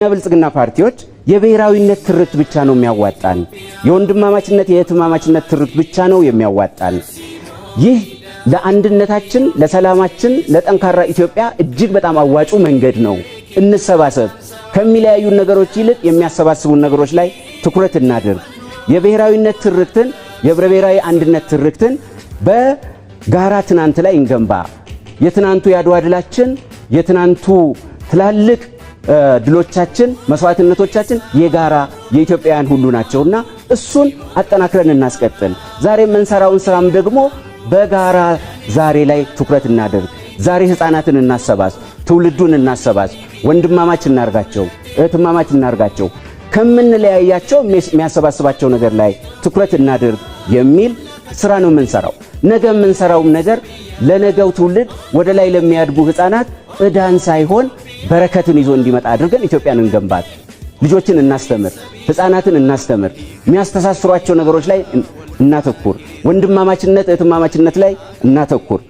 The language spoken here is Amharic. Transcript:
ብልጽግና ፓርቲዎች የብሔራዊነት ትርክት ብቻ ነው የሚያዋጣን፣ የወንድማማችነት የእህትማማችነት ትርክት ብቻ ነው የሚያዋጣን። ይህ ለአንድነታችን፣ ለሰላማችን፣ ለጠንካራ ኢትዮጵያ እጅግ በጣም አዋጩ መንገድ ነው። እንሰባሰብ፣ ከሚለያዩ ነገሮች ይልቅ የሚያሰባስቡን ነገሮች ላይ ትኩረት እናድርግ። የብሔራዊነት ትርክትን፣ የህብረ ብሔራዊ አንድነት ትርክትን በጋራ ትናንት ላይ እንገንባ። የትናንቱ ያድዋ ድላችን፣ የትናንቱ ትላልቅ ድሎቻችን፣ መስዋዕትነቶቻችን የጋራ የኢትዮጵያውያን ሁሉ ናቸውና እሱን አጠናክረን እናስቀጥል። ዛሬ የምንሰራውን ስራም ደግሞ በጋራ ዛሬ ላይ ትኩረት እናደርግ። ዛሬ ህፃናትን እናሰባስ፣ ትውልዱን እናሰባስ፣ ወንድማማች እናርጋቸው፣ እህትማማች እናርጋቸው፣ ከምንለያያቸው የሚያሰባስባቸው ነገር ላይ ትኩረት እናደርግ የሚል ስራ ነው የምንሰራው። ነገ የምንሰራው ነገር ለነገው ትውልድ ወደ ላይ ለሚያድጉ ህፃናት እዳን ሳይሆን በረከትን ይዞ እንዲመጣ አድርገን ኢትዮጵያን እንገንባት። ልጆችን እናስተምር፣ ህፃናትን እናስተምር፣ የሚያስተሳስሯቸው ነገሮች ላይ እናተኩር፣ ወንድማማችነት እህትማማችነት ላይ እናተኩር።